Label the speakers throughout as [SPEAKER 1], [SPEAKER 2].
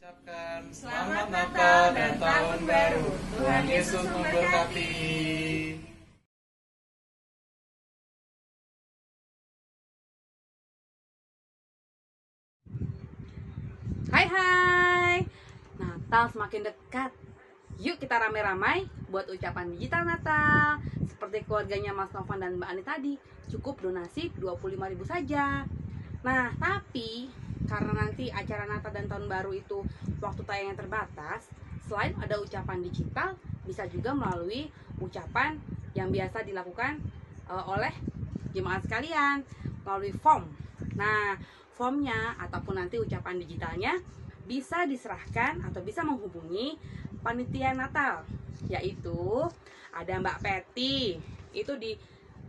[SPEAKER 1] Ucapkan selamat Natal dan Tahun Baru. Tuhan Yesus memberkati.
[SPEAKER 2] Hai, Natal semakin dekat. Yuk kita ramai-ramai buat ucapan digital Natal. Seperti keluarganya Mas Novan dan Mbak Ani tadi, cukup donasi 25.000 saja. Nah, tapi karena nanti acara Natal dan Tahun Baru itu waktu tayangnya terbatas, selain ada ucapan digital, bisa juga melalui ucapan yang biasa dilakukan oleh jemaat sekalian melalui form. Nah, formnya ataupun nanti ucapan digitalnya bisa diserahkan atau bisa menghubungi panitia Natal, yaitu ada Mbak Peti itu di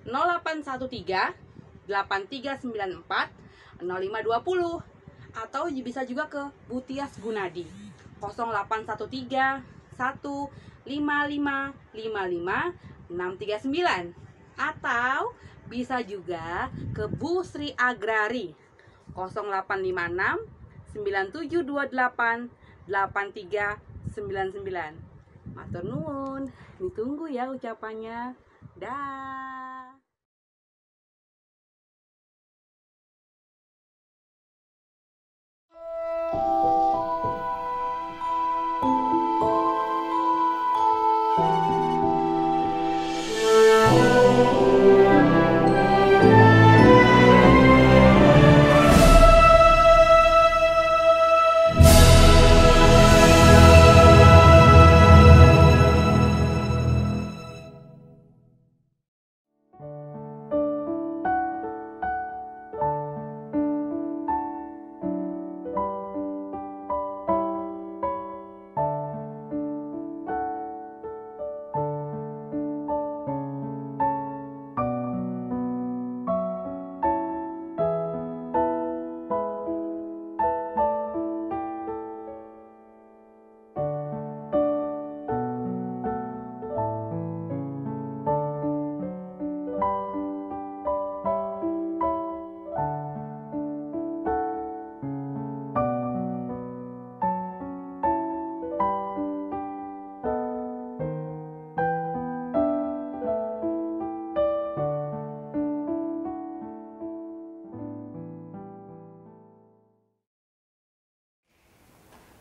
[SPEAKER 2] 0813 8394 0520, atau bisa juga ke Butias Gunadi 0813 155 55 639, atau bisa juga ke Bu Sri Agrari 0856 9728 8399. Matur nuwun, ditunggu ya ucapannya. Dah.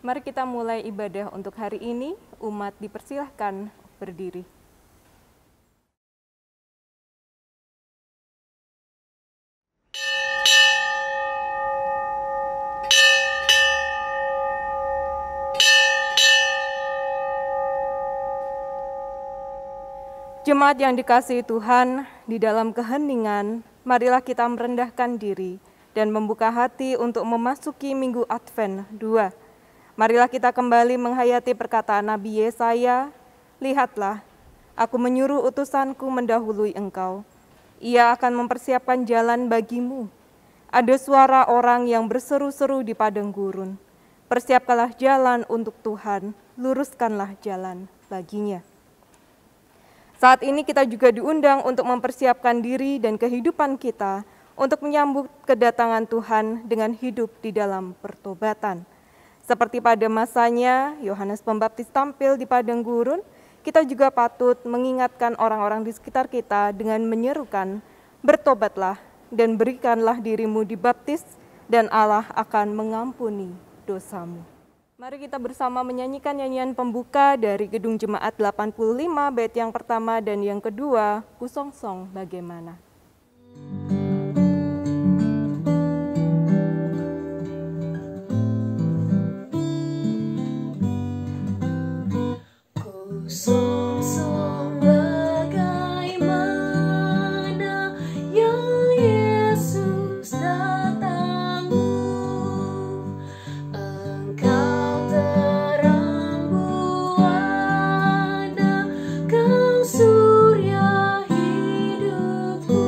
[SPEAKER 3] Mari kita mulai ibadah untuk hari ini. Umat dipersilahkan berdiri. Jemaat yang dikasihi Tuhan, di dalam keheningan, marilah kita merendahkan diri dan membuka hati untuk memasuki Minggu Advent 2. Marilah kita kembali menghayati perkataan Nabi Yesaya, "Lihatlah, aku menyuruh utusanku mendahului engkau. Ia akan mempersiapkan jalan bagimu. Ada suara orang yang berseru-seru di padang gurun. Persiapkanlah jalan untuk Tuhan, luruskanlah jalan baginya." Saat ini kita juga diundang untuk mempersiapkan diri dan kehidupan kita untuk menyambut kedatangan Tuhan dengan hidup di dalam pertobatan. Seperti pada masanya Yohanes Pembaptis tampil di padang gurun, kita juga patut mengingatkan orang-orang di sekitar kita dengan menyerukan, "Bertobatlah dan berikanlah dirimu dibaptis, dan Allah akan mengampuni dosamu." Mari kita bersama menyanyikan nyanyian pembuka dari Gedung Jemaat 85, bait yang pertama dan yang kedua, "Kusongsong Bagaimana."
[SPEAKER 4] Kusongsong bagaimana ya Yesus datangmu, Engkau terang buana, Kau surya hidupku.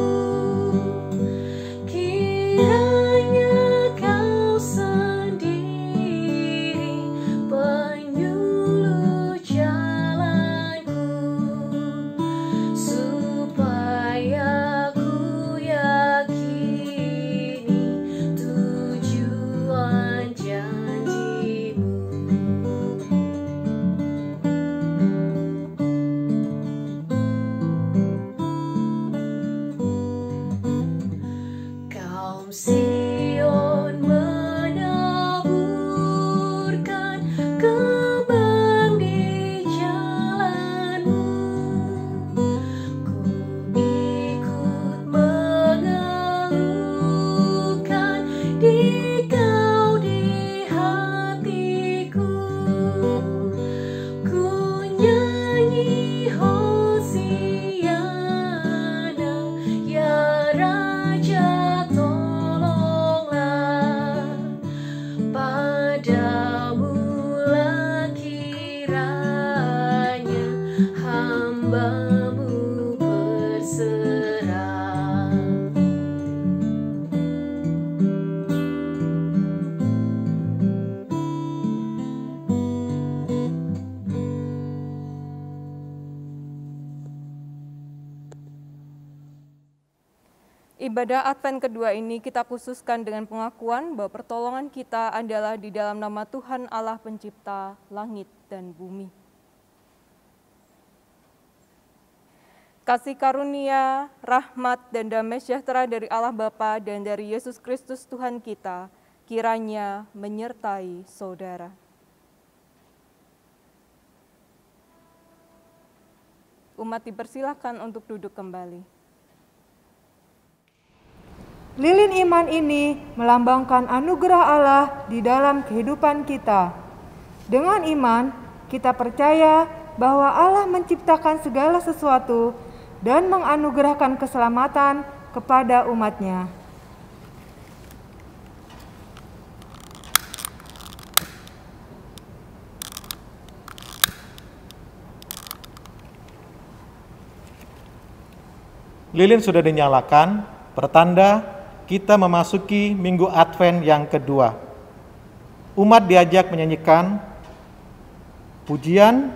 [SPEAKER 3] Ibadah Advent kedua ini kita khususkan dengan pengakuan bahwa pertolongan kita adalah di dalam nama Tuhan Allah Pencipta langit dan bumi. Kasih karunia, rahmat, dan damai sejahtera dari Allah Bapa dan dari Yesus Kristus Tuhan kita, kiranya menyertai saudara. Umat dipersilahkan untuk duduk kembali.
[SPEAKER 5] Lilin iman ini melambangkan anugerah Allah di dalam kehidupan kita. Dengan iman, kita percaya bahwa Allah menciptakan segala sesuatu dan menganugerahkan keselamatan kepada umatnya.
[SPEAKER 6] Lilin sudah dinyalakan, pertanda kita memasuki Minggu Advent yang kedua. Umat diajak menyanyikan pujian,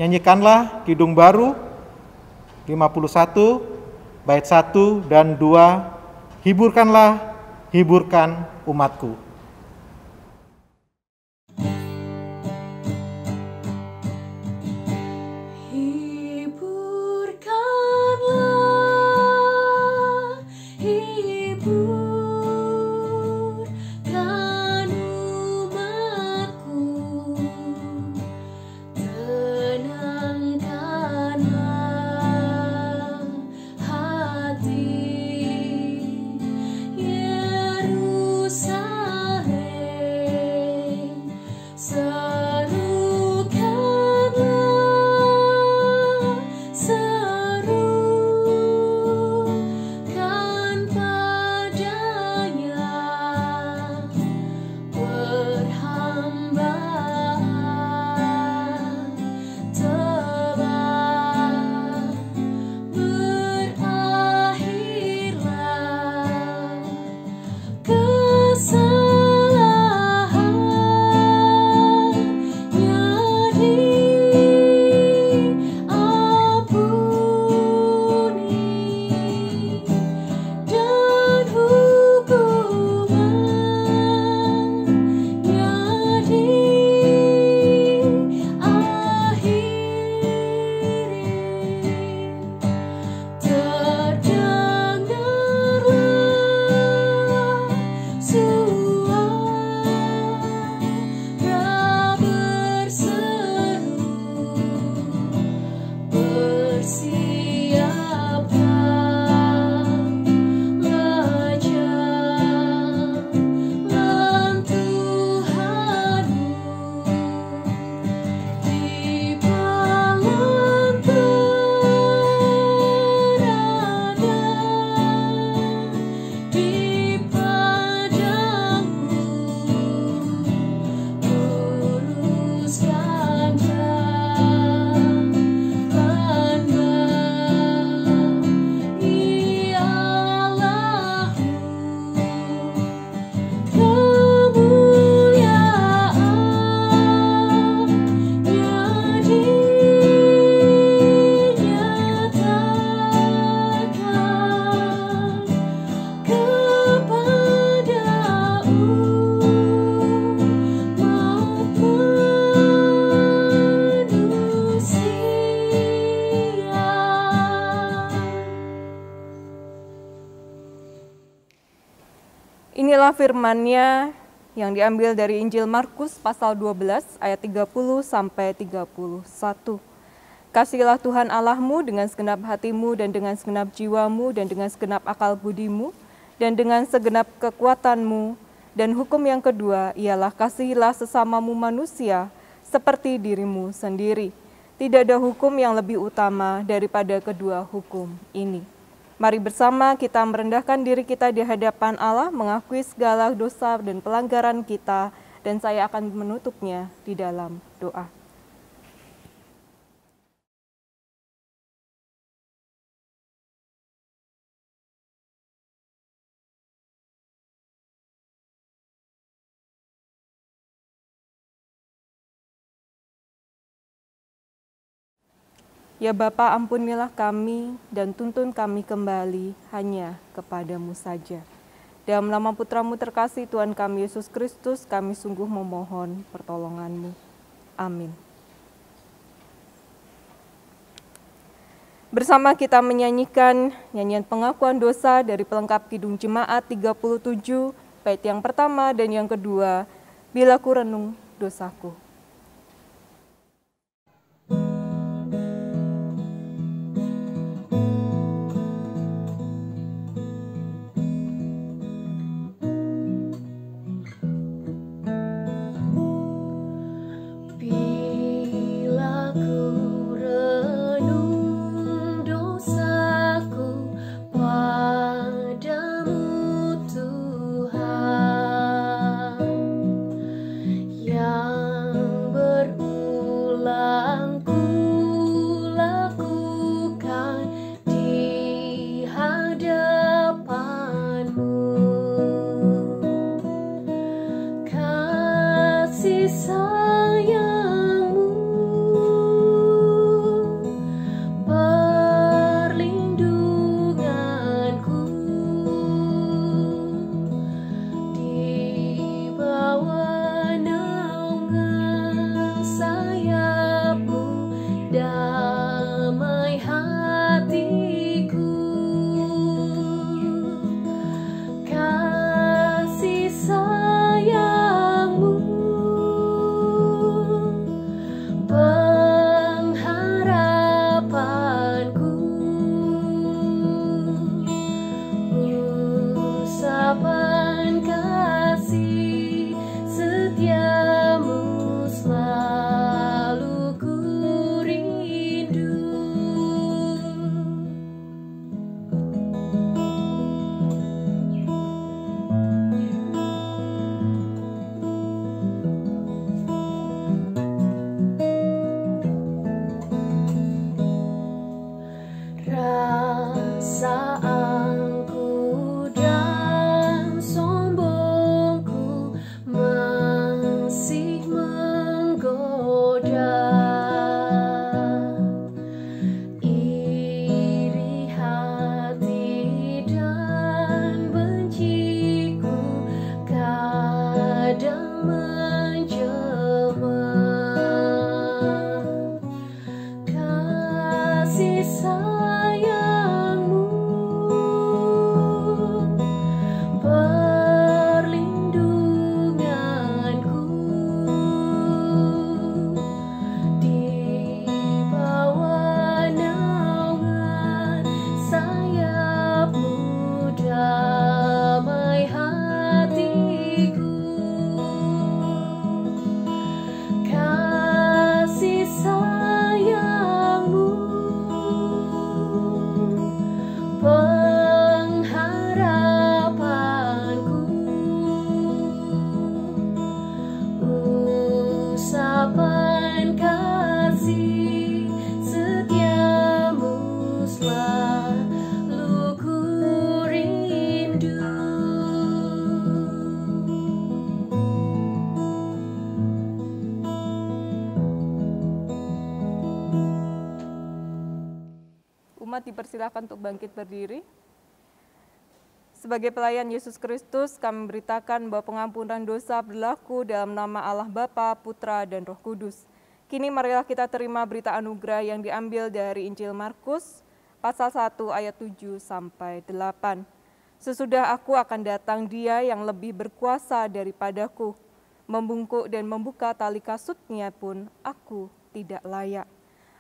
[SPEAKER 6] nyanyikanlah Kidung Baru 51, bait 1 dan 2, hiburkanlah, hiburkan umatku.
[SPEAKER 3] Inilah firman-Nya yang diambil dari Injil Markus pasal 12 ayat 30 sampai 31. Kasihilah Tuhan Allahmu dengan segenap hatimu dan dengan segenap jiwamu dan dengan segenap akal budimu dan dengan segenap kekuatanmu. Dan hukum yang kedua ialah kasihilah sesamamu manusia seperti dirimu sendiri. Tidak ada hukum yang lebih utama daripada kedua hukum ini. Mari bersama kita merendahkan diri kita di hadapan Allah, mengakui segala dosa dan pelanggaran kita, dan saya akan menutupnya di dalam doa. Ya Bapa, ampunilah kami dan tuntun kami kembali hanya kepadamu saja. Dalam nama Putra-Mu terkasih Tuhan kami Yesus Kristus, kami sungguh memohon pertolongan-Mu. Amin. Bersama kita menyanyikan nyanyian pengakuan dosa dari pelengkap Kidung Jemaat 37, bait yang pertama dan yang kedua, Bila ku renung dosaku.
[SPEAKER 4] Bila ku renung dosaku padamu Tuhan, yang berulang ku lakukan di hadapan-Mu. Kasih sayang-Mu, perlindunganku, di bawah naungan sayap-Mu, damai hatiku. Kasih sayang-Mu, pengharapanku, usapan kasih setia-Mu selalu ku rindu. Rasa angku dan sombongku masih menggoda. Iri hati dan benciku kadang menjelma. Kasih sayang-Mu, perlindunganku, di bawah naungan sayap-Mu, damai hatiku. Kasih sayang-Mu, pengharapanku, usapan kasih setia-Mu selalu ku rindu.
[SPEAKER 3] Umat dipersilakan untuk bangkit berdiri. Sebagai pelayan Yesus Kristus, kami beritakan bahwa pengampunan dosa berlaku dalam nama Allah Bapa, Putra, dan Roh Kudus. Kini marilah kita terima berita anugerah yang diambil dari Injil Markus, pasal 1 ayat 7 sampai 8. Sesudah aku akan datang Dia yang lebih berkuasa daripadaku. Membungkuk dan membuka tali kasutnya pun aku tidak layak.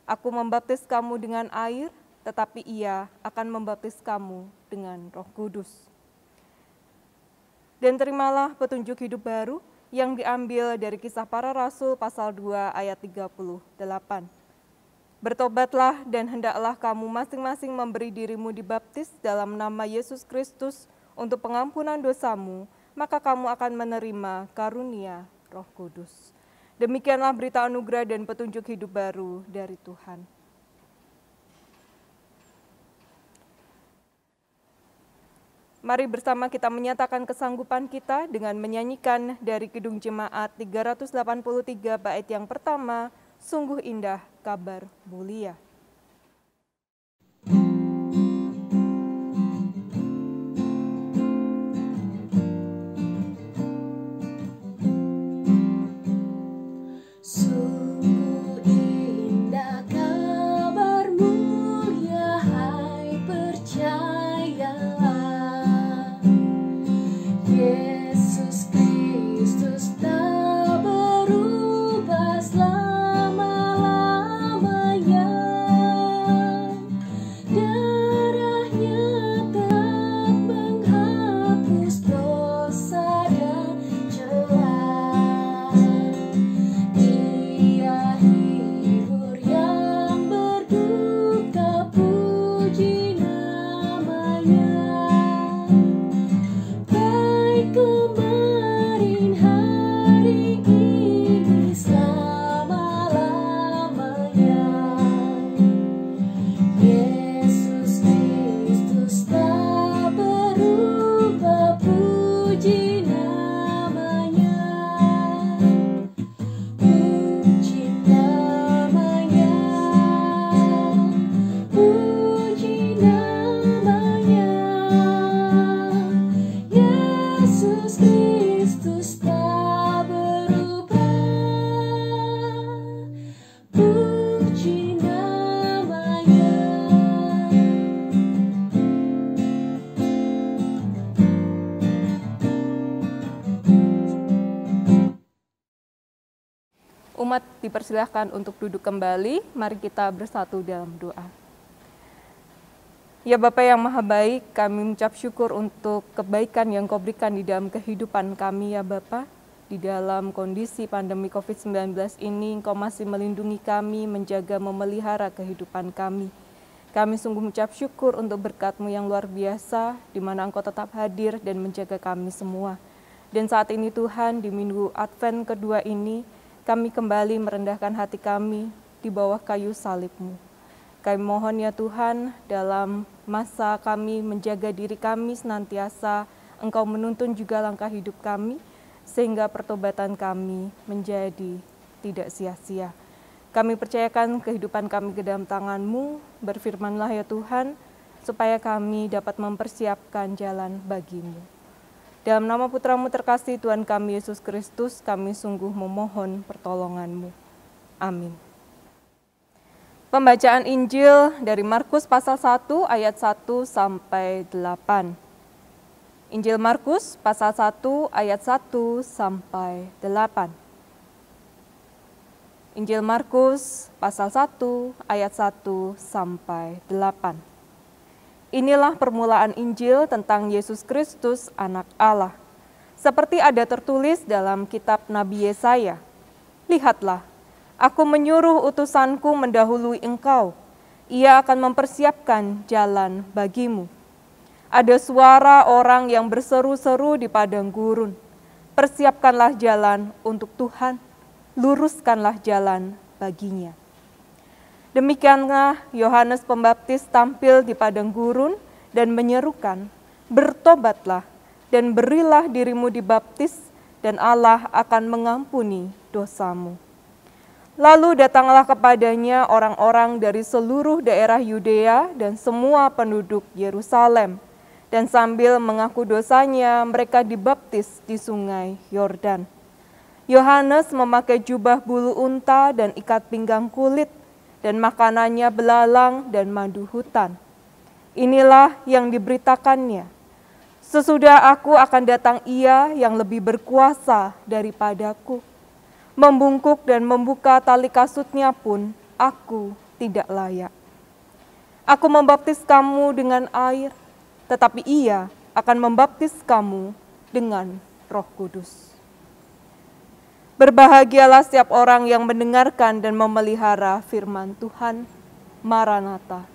[SPEAKER 3] Aku membaptis kamu dengan air, tetapi Ia akan membaptis kamu dengan Roh Kudus. Dan terimalah petunjuk hidup baru yang diambil dari Kisah Para Rasul pasal 2 ayat 38. Bertobatlah dan hendaklah kamu masing-masing memberi dirimu dibaptis dalam nama Yesus Kristus untuk pengampunan dosamu, maka kamu akan menerima karunia Roh Kudus. Demikianlah berita anugerah dan petunjuk hidup baru dari Tuhan. Mari bersama kita menyatakan kesanggupan kita dengan menyanyikan dari Kidung Jemaat 383 bait yang pertama, Sungguh Indah Kabar Mulia.
[SPEAKER 4] Kristus tak berubah, puji namanya.
[SPEAKER 3] Umat dipersilahkan untuk duduk kembali, mari kita bersatu dalam doa. Ya Bapa yang Maha Baik, kami mengucap syukur untuk kebaikan yang Kau berikan di dalam kehidupan kami ya Bapa. Di dalam kondisi pandemi COVID-19 ini, Engkau masih melindungi kami, menjaga, memelihara kehidupan kami. Kami sungguh mengucap syukur untuk berkat-Mu yang luar biasa, di mana Engkau tetap hadir dan menjaga kami semua. Dan saat ini Tuhan, di minggu Advent kedua ini, kami kembali merendahkan hati kami di bawah kayu salib-Mu. Kami mohon ya Tuhan, dalam masa kami menjaga diri kami senantiasa, Engkau menuntun juga langkah hidup kami, sehingga pertobatan kami menjadi tidak sia-sia. Kami percayakan kehidupan kami ke dalam tangan-Mu, berfirmanlah ya Tuhan, supaya kami dapat mempersiapkan jalan bagi-Mu. Dalam nama Putra-Mu terkasih Tuhan kami Yesus Kristus, kami sungguh memohon pertolongan-Mu. Amin. Pembacaan Injil dari Markus pasal 1 ayat 1 sampai 8. Injil Markus pasal 1 ayat 1 sampai 8. Injil Markus pasal 1 ayat 1 sampai 8. Inilah permulaan Injil tentang Yesus Kristus anak Allah. Seperti ada tertulis dalam kitab Nabi Yesaya. Lihatlah, Aku menyuruh utusanku mendahului engkau. Ia akan mempersiapkan jalan bagimu. Ada suara orang yang berseru-seru di padang gurun. Persiapkanlah jalan untuk Tuhan, luruskanlah jalan baginya. Demikianlah Yohanes Pembaptis tampil di padang gurun dan menyerukan, bertobatlah dan berilah dirimu dibaptis dan Allah akan mengampuni dosamu. Lalu datanglah kepadanya orang-orang dari seluruh daerah Yudea dan semua penduduk Yerusalem. Dan sambil mengaku dosanya, mereka dibaptis di sungai Yordan. Yohanes memakai jubah bulu unta dan ikat pinggang kulit, dan makanannya belalang dan madu hutan. Inilah yang diberitakannya. Sesudah aku akan datang Ia yang lebih berkuasa daripadaku. Membungkuk dan membuka tali kasutnya pun aku tidak layak. Aku membaptis kamu dengan air, tetapi Ia akan membaptis kamu dengan Roh Kudus. Berbahagialah setiap orang yang mendengarkan dan memelihara firman Tuhan. Maranatha.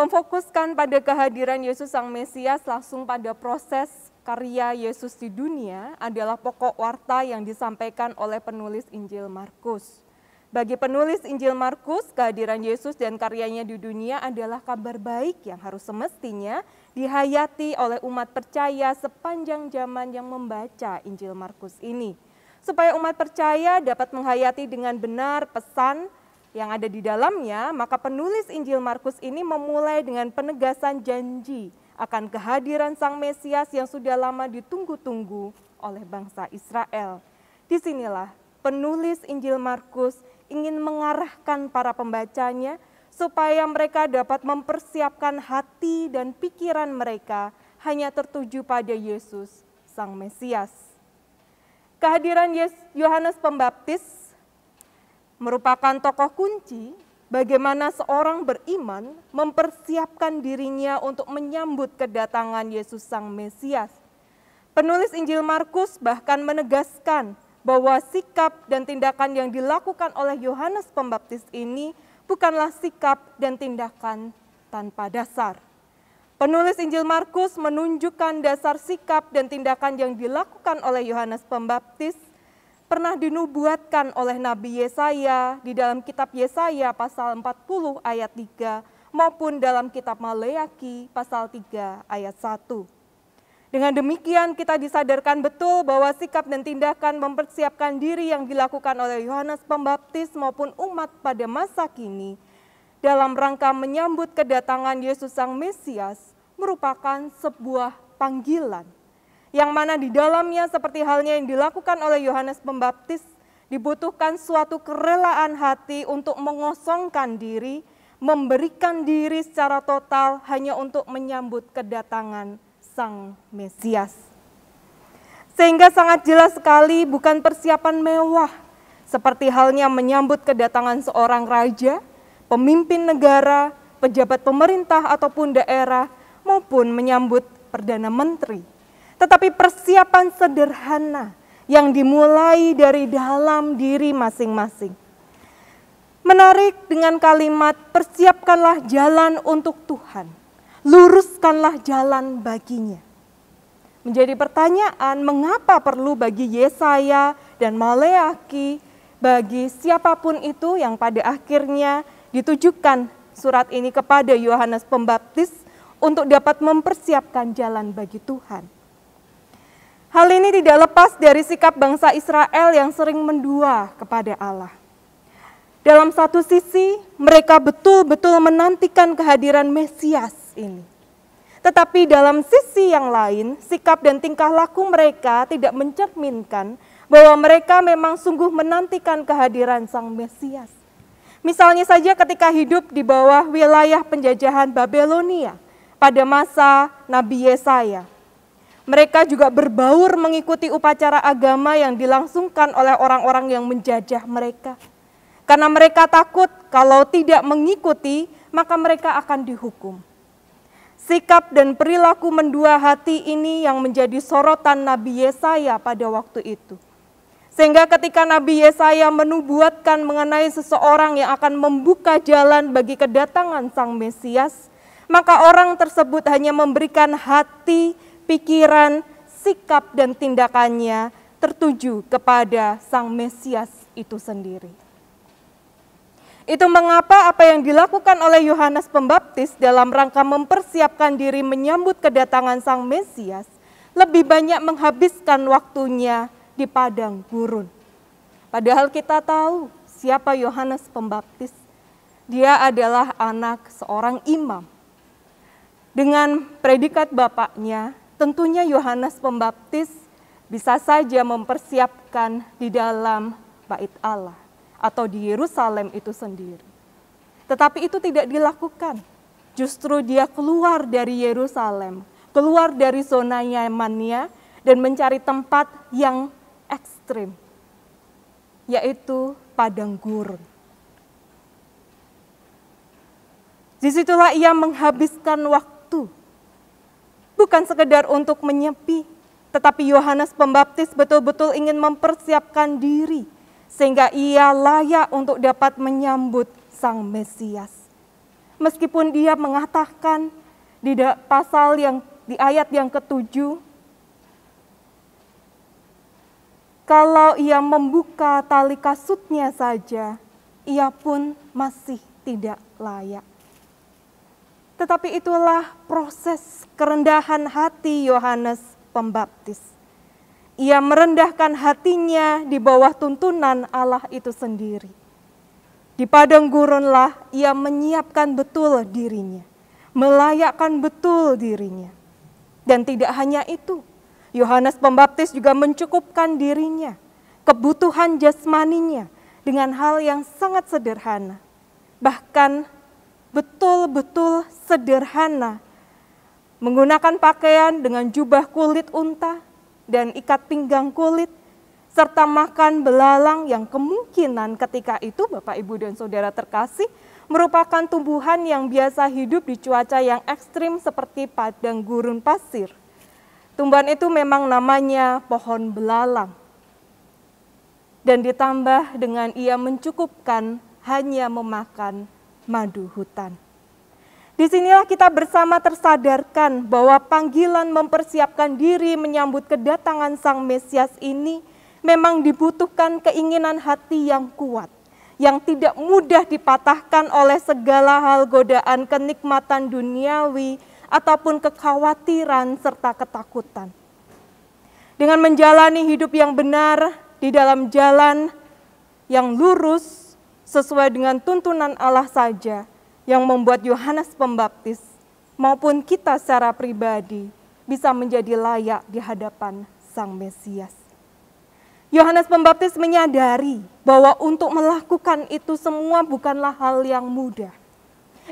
[SPEAKER 3] Memfokuskan pada kehadiran Yesus Sang Mesias langsung pada proses karya Yesus di dunia adalah pokok warta yang disampaikan oleh penulis Injil Markus. Bagi penulis Injil Markus, kehadiran Yesus dan karyanya di dunia adalah kabar baik yang harus semestinya dihayati oleh umat percaya sepanjang zaman yang membaca Injil Markus ini. Supaya umat percaya dapat menghayati dengan benar pesan yang ada di dalamnya, maka penulis Injil Markus ini memulai dengan penegasan janji akan kehadiran Sang Mesias yang sudah lama ditunggu-tunggu oleh bangsa Israel. Disinilah penulis Injil Markus ingin mengarahkan para pembacanya supaya mereka dapat mempersiapkan hati dan pikiran mereka hanya tertuju pada Yesus Sang Mesias. Kehadiran Yohanes Pembaptis merupakan tokoh kunci bagaimana seorang beriman mempersiapkan dirinya untuk menyambut kedatangan Yesus Sang Mesias. Penulis Injil Markus bahkan menegaskan bahwa sikap dan tindakan yang dilakukan oleh Yohanes Pembaptis ini bukanlah sikap dan tindakan tanpa dasar. Penulis Injil Markus menunjukkan dasar sikap dan tindakan yang dilakukan oleh Yohanes Pembaptis pernah dinubuatkan oleh Nabi Yesaya di dalam kitab Yesaya pasal 40 ayat 3 maupun dalam kitab Maleaki pasal 3 ayat 1. Dengan demikian kita disadarkan betul bahwa sikap dan tindakan mempersiapkan diri yang dilakukan oleh Yohanes Pembaptis maupun umat pada masa kini dalam rangka menyambut kedatangan Yesus Sang Mesias merupakan sebuah panggilan, yang mana di dalamnya seperti halnya yang dilakukan oleh Yohanes Pembaptis, dibutuhkan suatu kerelaan hati untuk mengosongkan diri, memberikan diri secara total hanya untuk menyambut kedatangan Sang Mesias. Sehingga sangat jelas sekali bukan persiapan mewah, seperti halnya menyambut kedatangan seorang raja, pemimpin negara, pejabat pemerintah ataupun daerah, maupun menyambut Perdana Menteri. Tetapi persiapan sederhana yang dimulai dari dalam diri masing-masing. Menarik dengan kalimat, persiapkanlah jalan untuk Tuhan, luruskanlah jalan baginya. Menjadi pertanyaan, mengapa perlu bagi Yesaya dan Maleaki, bagi siapapun itu yang pada akhirnya ditujukan surat ini kepada Yohanes Pembaptis untuk dapat mempersiapkan jalan bagi Tuhan. Hal ini tidak lepas dari sikap bangsa Israel yang sering mendua kepada Allah. Dalam satu sisi, mereka betul-betul menantikan kehadiran Mesias ini. Tetapi dalam sisi yang lain, sikap dan tingkah laku mereka tidak mencerminkan bahwa mereka memang sungguh menantikan kehadiran Sang Mesias. Misalnya saja ketika hidup di bawah wilayah penjajahan Babelonia pada masa Nabi Yesaya. Mereka juga berbaur mengikuti upacara agama yang dilangsungkan oleh orang-orang yang menjajah mereka. Karena mereka takut kalau tidak mengikuti, maka mereka akan dihukum. Sikap dan perilaku mendua hati ini yang menjadi sorotan Nabi Yesaya pada waktu itu. Sehingga ketika Nabi Yesaya menubuatkan mengenai seseorang yang akan membuka jalan bagi kedatangan Sang Mesias, maka orang tersebut hanya memberikan hati, pikiran, sikap dan tindakannya tertuju kepada Sang Mesias itu sendiri. Itu mengapa apa yang dilakukan oleh Yohanes Pembaptis dalam rangka mempersiapkan diri menyambut kedatangan Sang Mesias lebih banyak menghabiskan waktunya di padang gurun. Padahal kita tahu siapa Yohanes Pembaptis. Dia adalah anak seorang imam. Dengan predikat bapaknya, tentunya Yohanes Pembaptis bisa saja mempersiapkan di dalam bait Allah atau di Yerusalem itu sendiri. Tetapi itu tidak dilakukan. Justru dia keluar dari Yerusalem, keluar dari zona nyamannya dan mencari tempat yang ekstrim, yaitu padang gurun. Disitulah ia menghabiskan waktu, bukan sekedar untuk menyepi, tetapi Yohanes Pembaptis betul-betul ingin mempersiapkan diri, sehingga ia layak untuk dapat menyambut Sang Mesias. Meskipun dia mengatakan di pasal yang di ayat yang ke-7, kalau ia membuka tali kasutnya saja, ia pun masih tidak layak. Tetapi itulah proses kerendahan hati Yohanes Pembaptis. Ia merendahkan hatinya di bawah tuntunan Allah itu sendiri. Di padang gurunlah ia menyiapkan betul dirinya, melayakkan betul dirinya. Dan tidak hanya itu, Yohanes Pembaptis juga mencukupkan dirinya, kebutuhan jasmaninya dengan hal yang sangat sederhana. Bahkan betul-betul sederhana, menggunakan pakaian dengan jubah kulit unta dan ikat pinggang kulit, serta makan belalang yang kemungkinan ketika itu Bapak, Ibu, dan Saudara terkasih merupakan tumbuhan yang biasa hidup di cuaca yang ekstrim seperti padang gurun pasir. Tumbuhan itu memang namanya pohon belalang. Dan ditambah dengan ia mencukupkan hanya memakan madu hutan. Disinilah kita bersama tersadarkan bahwa panggilan mempersiapkan diri menyambut kedatangan Sang Mesias ini memang dibutuhkan keinginan hati yang kuat, yang tidak mudah dipatahkan oleh segala hal godaan kenikmatan duniawi ataupun kekhawatiran serta ketakutan. Dengan menjalani hidup yang benar di dalam jalan yang lurus sesuai dengan tuntunan Allah saja yang membuat Yohanes Pembaptis maupun kita secara pribadi bisa menjadi layak di hadapan Sang Mesias. Yohanes Pembaptis menyadari bahwa untuk melakukan itu semua bukanlah hal yang mudah.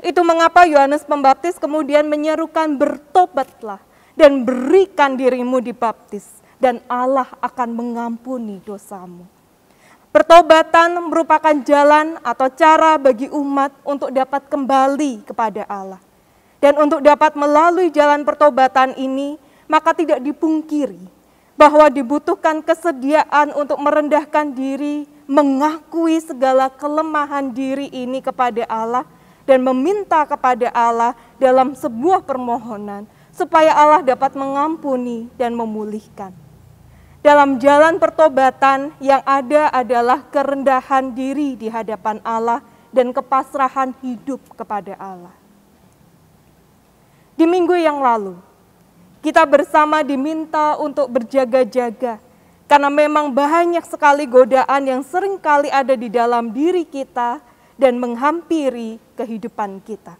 [SPEAKER 3] Itu mengapa Yohanes Pembaptis kemudian menyerukan, bertobatlah dan berikan dirimu dibaptis, dan Allah akan mengampuni dosamu. Pertobatan merupakan jalan atau cara bagi umat untuk dapat kembali kepada Allah. Dan untuk dapat melalui jalan pertobatan ini, maka tidak dipungkiri bahwa dibutuhkan kesediaan untuk merendahkan diri, mengakui segala kelemahan diri ini kepada Allah, dan meminta kepada Allah dalam sebuah permohonan, supaya Allah dapat mengampuni dan memulihkan. Dalam jalan pertobatan yang ada adalah kerendahan diri di hadapan Allah dan kepasrahan hidup kepada Allah. Di minggu yang lalu, kita bersama diminta untuk berjaga-jaga, karena memang banyak sekali godaan yang seringkali ada di dalam diri kita dan menghampiri kehidupan kita.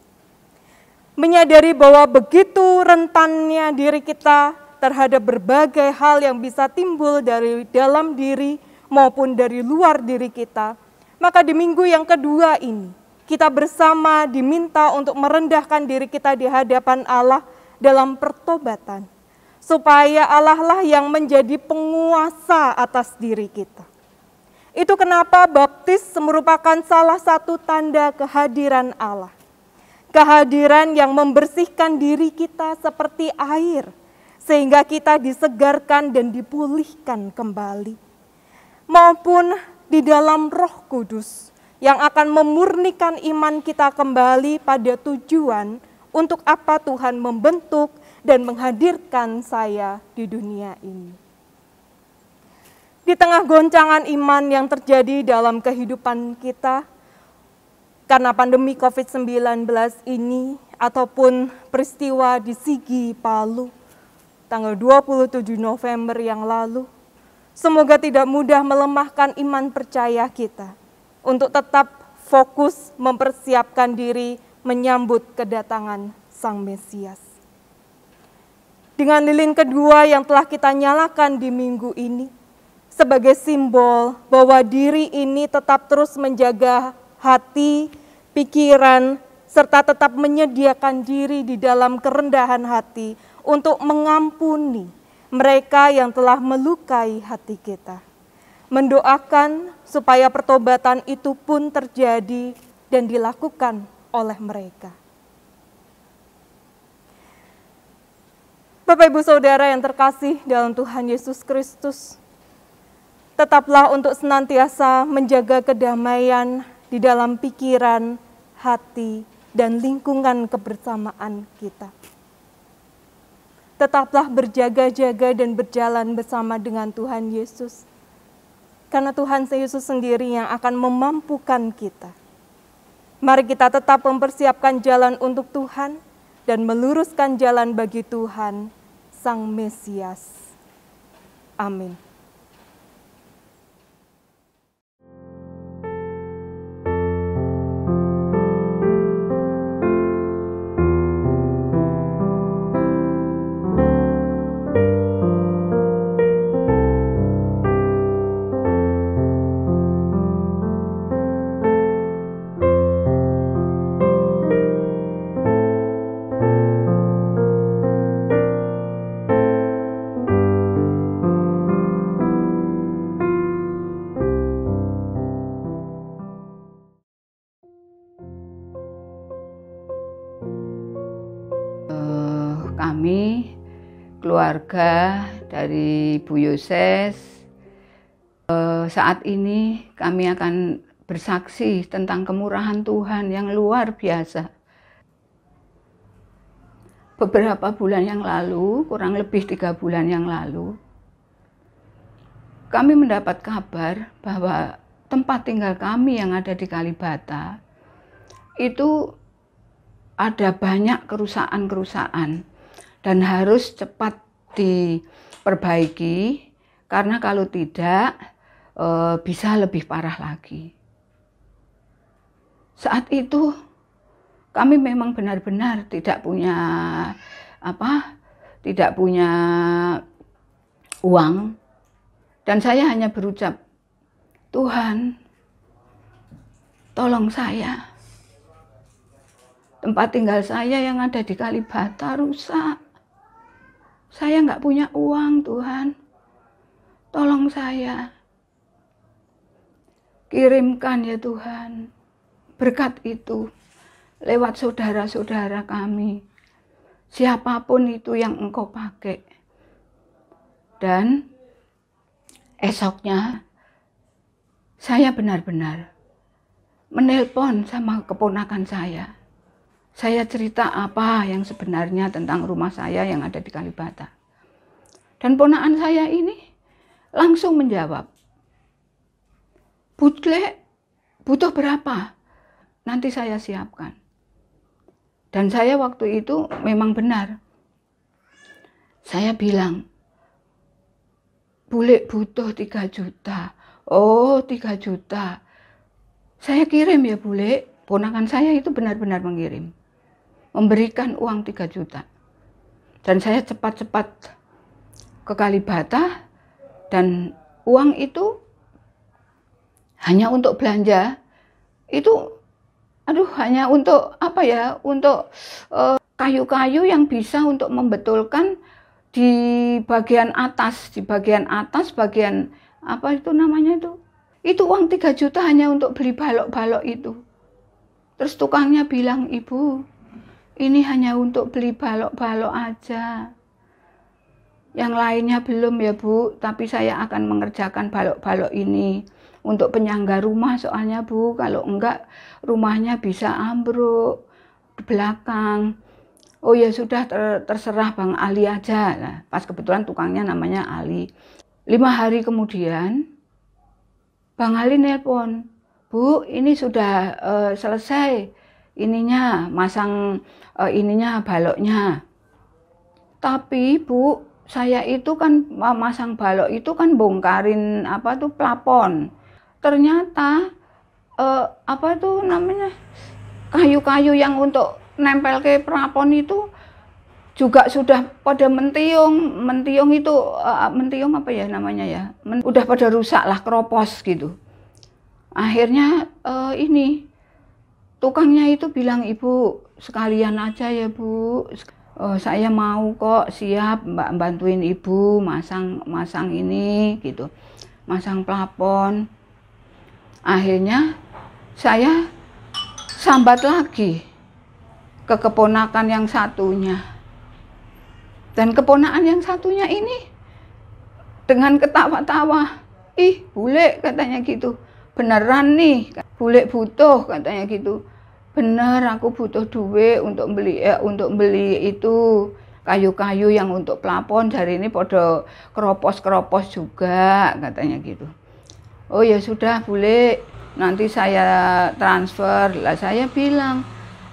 [SPEAKER 3] Menyadari bahwa begitu rentannya diri kita terhadap berbagai hal yang bisa timbul dari dalam diri maupun dari luar diri kita, maka di minggu yang kedua ini, kita bersama diminta untuk merendahkan diri kita di hadapan Allah dalam pertobatan, supaya Allah lah yang menjadi penguasa atas diri kita. Itu kenapa baptis merupakan salah satu tanda kehadiran Allah. Kehadiran yang membersihkan diri kita seperti air, sehingga kita disegarkan dan dipulihkan kembali. Maupun di dalam Roh Kudus yang akan memurnikan iman kita kembali pada tujuan untuk apa Tuhan membentuk dan menghadirkan saya di dunia ini. Di tengah goncangan iman yang terjadi dalam kehidupan kita, karena pandemi COVID-19 ini, ataupun peristiwa di Sigi, Palu, tanggal 27 November yang lalu, semoga tidak mudah melemahkan iman percaya kita, untuk tetap fokus mempersiapkan diri menyambut kedatangan Sang Mesias. Dengan lilin kedua yang telah kita nyalakan di minggu ini, sebagai simbol bahwa diri ini tetap terus menjaga hati, pikiran, serta tetap menyediakan diri di dalam kerendahan hati untuk mengampuni mereka yang telah melukai hati kita. Mendoakan supaya pertobatan itu pun terjadi dan dilakukan oleh mereka. Bapak Ibu Saudara yang terkasih dalam Tuhan Yesus Kristus, tetaplah untuk senantiasa menjaga kedamaian di dalam pikiran, hati, dan lingkungan kebersamaan kita. Tetaplah berjaga-jaga dan berjalan bersama dengan Tuhan Yesus, karena Tuhan Yesus sendiri yang akan memampukan kita. Mari kita tetap mempersiapkan jalan untuk Tuhan dan meluruskan jalan bagi Tuhan, Sang Mesias. Amin.
[SPEAKER 7] Kami, keluarga dari Bu Yoses, saat ini kami akan bersaksi tentang kemurahan Tuhan yang luar biasa. Beberapa bulan yang lalu, kurang lebih 3 bulan yang lalu, kami mendapat kabar bahwa tempat tinggal kami yang ada di Kalibata itu ada banyak kerusakan-kerusakan dan harus cepat diperbaiki karena kalau tidak bisa lebih parah lagi. Saat itu kami memang benar-benar tidak punya uang, dan saya hanya berucap, Tuhan, tolong saya. Tempat tinggal saya yang ada di Kalibata rusak. Saya nggak punya uang, Tuhan. Tolong saya. Kirimkan ya Tuhan berkat itu lewat saudara-saudara kami. Siapapun itu yang Engkau pakai. Dan esoknya saya benar-benar menelpon sama keponakan saya. Saya cerita apa yang sebenarnya tentang rumah saya yang ada di Kalibata. Dan ponakan saya ini langsung menjawab, Bule, butuh berapa? Nanti saya siapkan. Dan saya waktu itu memang benar. Saya bilang, Bule butuh 3 juta. Oh, 3 juta. Saya kirim ya Bule. Ponakan saya itu benar-benar mengirim. Memberikan uang 3 juta. Dan saya cepat-cepat ke Kalibata. Dan uang itu hanya untuk belanja. Itu hanya untuk apa ya? Untuk kayu-kayu yang bisa untuk membetulkan di bagian atas, bagian apa itu namanya itu? Itu uang 3 juta hanya untuk beli balok-balok itu. Terus tukangnya bilang, Ibu, ini hanya untuk beli balok-balok aja. Yang lainnya belum ya Bu, tapi saya akan mengerjakan balok-balok ini. Untuk penyangga rumah soalnya Bu, kalau enggak rumahnya bisa ambruk di belakang. Oh ya sudah, terserah Bang Ali aja. Nah, pas kebetulan tukangnya namanya Ali. 5 hari kemudian Bang Ali nelpon, Bu ini sudah selesai ininya, masang ininya baloknya. Tapi Bu, saya itu kan masang balok itu kan bongkarin plafon. Ternyata kayu-kayu yang untuk nempel ke plafon itu juga sudah pada mentiung itu apa ya namanya ya, udah pada rusak lah, keropos gitu. Akhirnya ini tukangnya itu bilang, Ibu sekalian aja ya Bu, saya mau kok, siap bantuin Ibu masang ini gitu, masang plafon. Akhirnya saya sambat lagi ke keponakan yang satunya. Dan keponakan yang satunya ini dengan ketawa-tawa, ih Bule katanya gitu, beneran nih Bule butuh katanya gitu. Bener, aku butuh duit untuk beli itu kayu-kayu yang untuk plafon, hari ini pada keropos-keropos juga katanya gitu. Oh ya sudah Bule, nanti saya transfer. Lah saya bilang,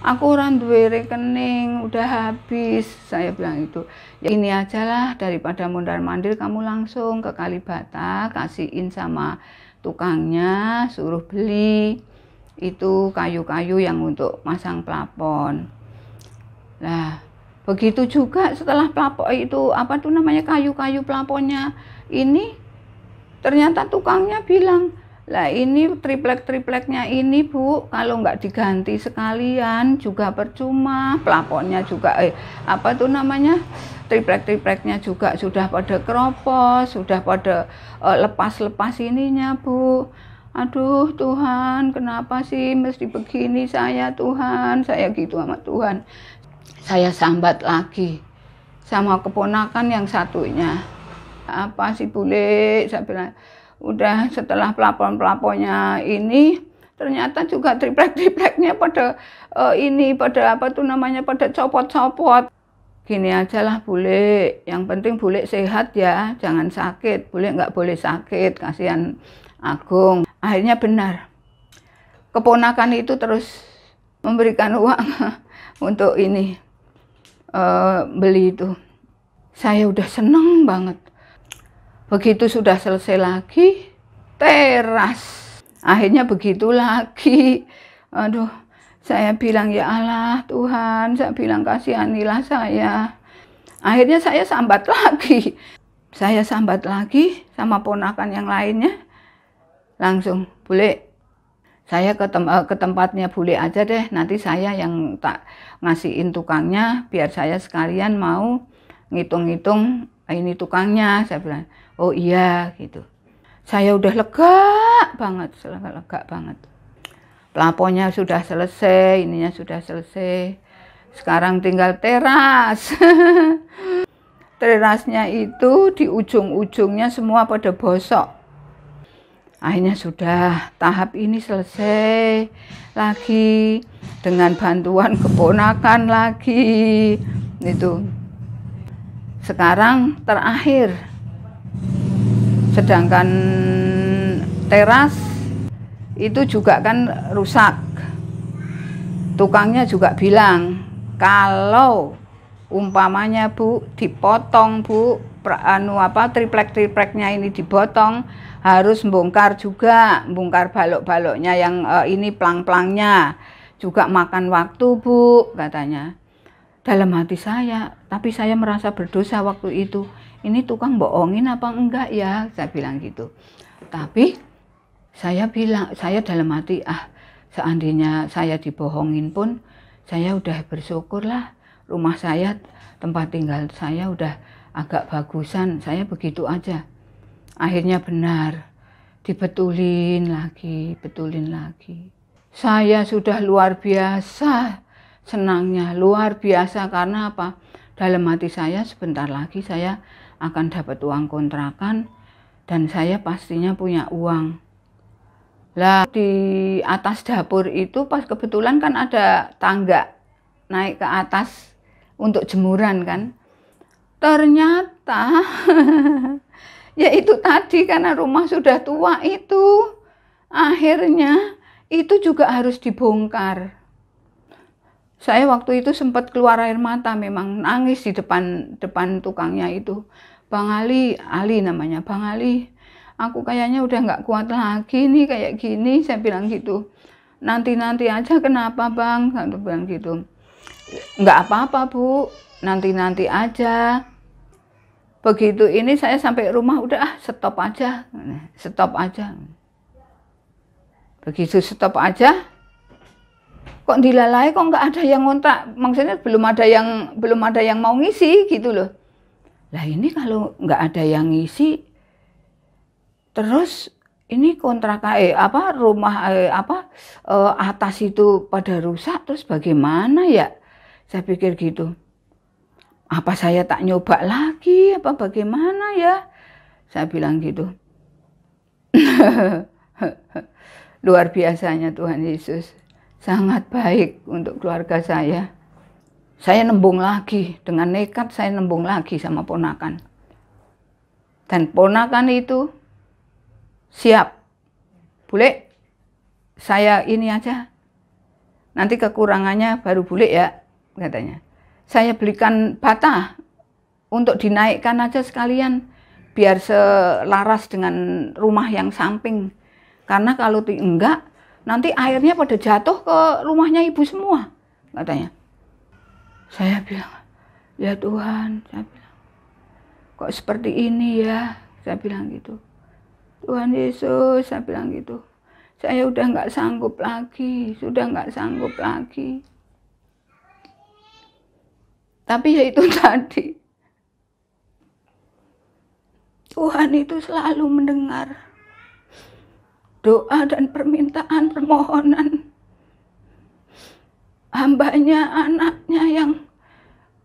[SPEAKER 7] aku orang duwe rekening udah habis, saya bilang itu. Ya ini aja lah, daripada mondar-mandir kamu langsung ke Kalibata, kasihin sama tukangnya, suruh beli itu kayu-kayu yang untuk masang plafon. Nah, begitu juga setelah plafon itu kayu-kayu plafonnya ini, ternyata tukangnya bilang, lah ini triplek-tripleknya ini Bu, kalau nggak diganti sekalian juga percuma, plafonnya juga triplek-tripleknya juga sudah pada keropos, sudah pada lepas-lepas ininya Bu. Aduh Tuhan, kenapa sih mesti begini saya Tuhan, saya gitu sama Tuhan. Saya sambat lagi sama keponakan yang satunya. Apa sih Bule, saya bilang, udah setelah plafon-plafonnya ini ternyata juga triplek-tripleknya pada pada copot-copot. gini aja lah Bule, yang penting Bule sehat ya, jangan sakit, Bule nggak boleh sakit, kasihan Agung. Akhirnya benar, keponakan itu terus memberikan uang untuk ini, beli itu. Saya udah seneng banget. Begitu sudah selesai lagi, teras. Akhirnya begitu lagi. Aduh, saya bilang, ya Allah Tuhan, saya bilang kasihanilah saya. Akhirnya saya sambat lagi. Saya sambat lagi sama ponakan yang lainnya. Langsung, Bule, saya ke tempatnya Bule aja deh. Nanti saya yang tak ngasihin tukangnya, biar saya sekalian mau ngitung-ngitung ini tukangnya. Saya bilang, oh iya gitu. Saya udah lega banget, lega banget. Plafonnya sudah selesai, ininya sudah selesai. Sekarang tinggal teras. Terasnya itu di ujung-ujungnya semua pada bosok. Akhirnya sudah tahap ini selesai lagi dengan bantuan keponakan lagi. Itu. Sekarang terakhir. Sedangkan teras itu juga kan rusak. Tukangnya juga bilang, kalau umpamanya Bu dipotong Bu, triplek-tripleknya ini dipotong, harus bongkar juga, bongkar balok-baloknya yang ini plang-plangnya, juga makan waktu Bu, katanya. Dalam hati saya, tapi saya merasa berdosa waktu itu. Ini tukang bohongin apa enggak ya? Saya bilang gitu. Tapi saya bilang, saya dalam hati, seandainya saya dibohongin pun, saya udah bersyukur lah. Rumah saya, tempat tinggal saya udah agak bagusan, saya begitu aja. Akhirnya benar, dibetulin lagi, betulin lagi. Saya sudah luar biasa senangnya, luar biasa karena apa? Dalam hati saya sebentar lagi saya akan dapat uang kontrakan dan saya pastinya punya uang. Lah di atas dapur itu pas kebetulan kan ada tangga naik ke atas untuk jemuran kan. Ternyata ya itu tadi karena rumah sudah tua itu akhirnya itu juga harus dibongkar. Saya waktu itu sempat keluar air mata, memang nangis di depan tukangnya itu. Bang Ali namanya, Bang Ali, aku kayaknya udah nggak kuat lagi nih kayak gini, saya bilang gitu. Nanti aja, kenapa Bang? Saya bilang gitu. Nggak apa-apa Bu, nanti aja. Begitu ini saya sampai rumah udah stop aja. Begitu stop aja, kok dilalai kok nggak ada yang ngontrak, maksudnya belum ada yang mau ngisi gitu loh. Lah ini kalau nggak ada yang ngisi, terus ini kontrakan rumah atas itu pada rusak, terus bagaimana ya? Saya pikir gitu. Apa saya tak nyoba lagi? Apa bagaimana ya? Saya bilang gitu. Luar biasanya Tuhan Yesus. Sangat baik untuk keluarga saya. Saya nembung lagi, dengan nekat saya nembung lagi sama ponakan. Dan ponakan itu siap. Bule, saya ini aja. Nanti kekurangannya baru Bule ya, katanya. Saya belikan bata untuk dinaikkan aja sekalian, biar selaras dengan rumah yang samping. Karena kalau enggak, nanti airnya pada jatuh ke rumahnya ibu semua, katanya. Saya bilang, ya Tuhan, saya bilang, kok seperti ini ya, saya bilang gitu. Tuhan Yesus, saya bilang gitu. Saya udah nggak sanggup lagi, sudah nggak sanggup lagi. Tapi ya itu tadi, Tuhan itu selalu mendengar doa dan permintaan permohonan hambanya, anaknya yang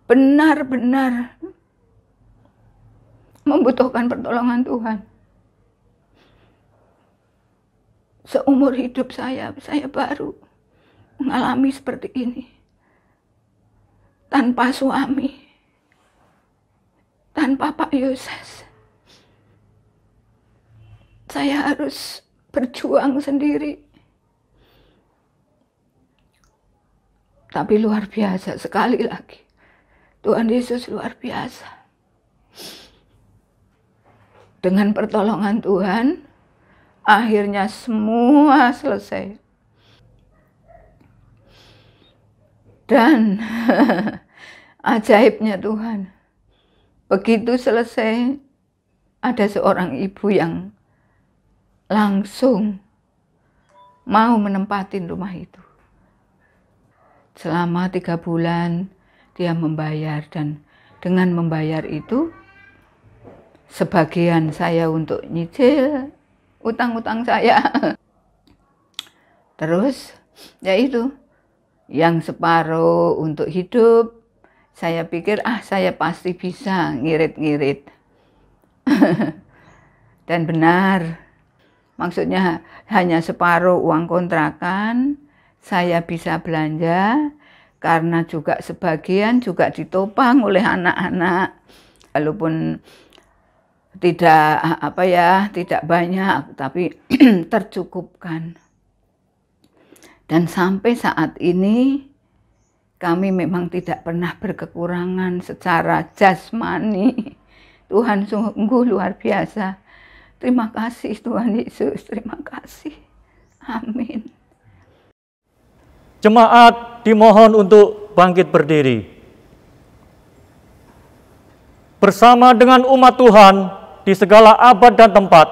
[SPEAKER 7] benar-benar membutuhkan pertolongan Tuhan. Seumur hidup saya baru mengalami seperti ini. Tanpa suami, tanpa Pak Yoses, saya harus berjuang sendiri. Tapi luar biasa sekali lagi. Tuhan Yesus luar biasa. Dengan pertolongan Tuhan, akhirnya semua selesai. Dan ajaibnya Tuhan, begitu selesai, ada seorang ibu yang langsung mau menempatin rumah itu. Selama 3 bulan dia membayar, dan dengan membayar itu sebagian saya untuk nyicil utang-utang saya. Terus ya itu, yang separuh untuk hidup. Saya pikir saya pasti bisa ngirit-ngirit. Dan benar, maksudnya hanya separuh uang kontrakan saya bisa belanja, karena juga sebagian juga ditopang oleh anak-anak, walaupun tidak banyak, tapi tercukupkan. Dan sampai saat ini kami memang tidak pernah berkekurangan secara jasmani. Tuhan sungguh luar biasa. Terima kasih Tuhan Yesus, terima kasih. Amin.
[SPEAKER 8] Jemaat dimohon untuk bangkit berdiri. Bersama dengan umat Tuhan di segala abad dan tempat,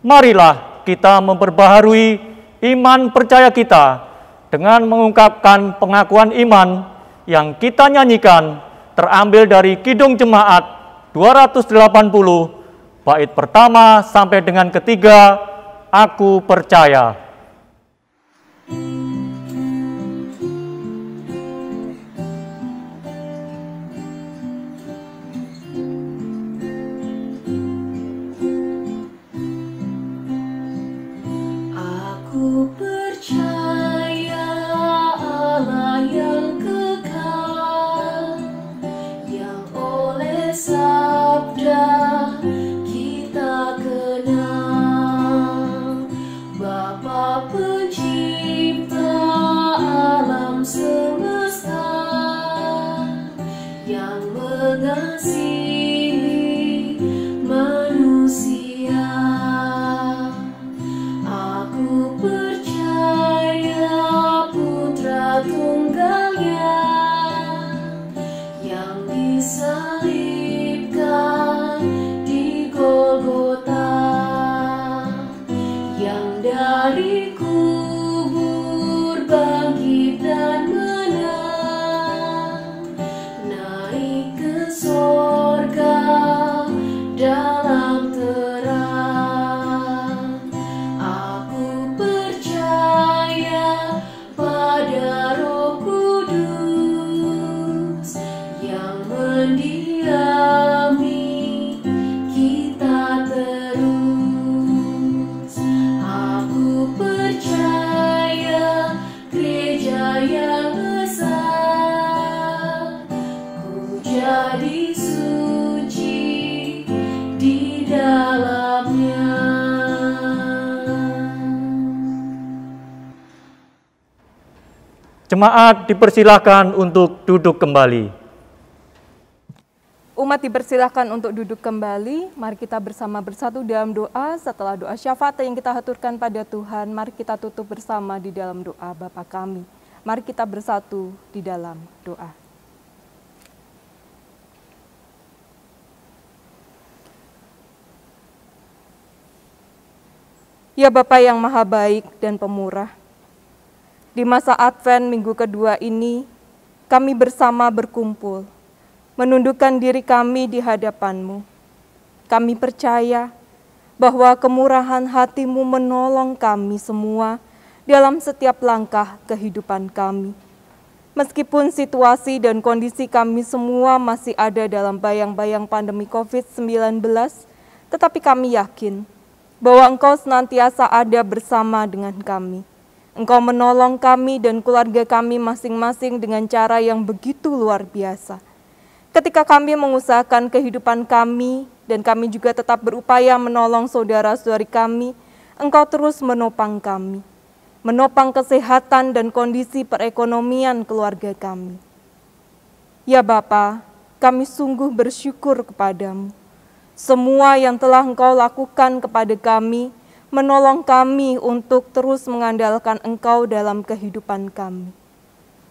[SPEAKER 8] marilah kita memperbaharui iman percaya kita dengan mengungkapkan pengakuan iman yang kita nyanyikan terambil dari Kidung Jemaat 280, bait pertama sampai dengan ketiga, Aku Percaya.
[SPEAKER 4] Aku percaya Allah yang kekal, yang oleh sabda kita kenal, Bapa pencipta alam semesta, yang mengasihi manusia. Aku percaya Putra Tunggalnya yang disalibkan di Golgota, yang dari kubur bangkit dan menang, naik ke sorga dalam terang. Aku percaya pada Roh Kudus yang mendiami kita terus. Aku percaya gereja yang esa, ku jadi suci di dalamnya.
[SPEAKER 8] Jemaat dipersilahkan untuk duduk kembali.
[SPEAKER 3] Umat dipersilahkan untuk duduk kembali. Mari kita bersama bersatu dalam doa. Setelah doa syafaat yang kita haturkan pada Tuhan, mari kita tutup bersama di dalam doa Bapa kami. Mari kita bersatu di dalam doa. Ya Bapa yang maha baik dan pemurah, di masa Advent minggu kedua ini, kami bersama berkumpul, menundukkan diri kami di hadapan-Mu. Kami percaya bahwa kemurahan hati-Mu menolong kami semua dalam setiap langkah kehidupan kami. Meskipun situasi dan kondisi kami semua masih ada dalam bayang-bayang pandemi COVID-19, tetapi kami yakin bahwa Engkau senantiasa ada bersama dengan kami. Engkau menolong kami dan keluarga kami masing-masing dengan cara yang begitu luar biasa. ketika kami mengusahakan kehidupan kami dan kami juga tetap berupaya menolong saudara-saudari kami, Engkau terus menopang kami, menopang kesehatan dan kondisi perekonomian keluarga kami. Ya Bapa, kami sungguh bersyukur kepadamu. Semua yang telah Engkau lakukan kepada kami, menolong kami untuk terus mengandalkan Engkau dalam kehidupan kami.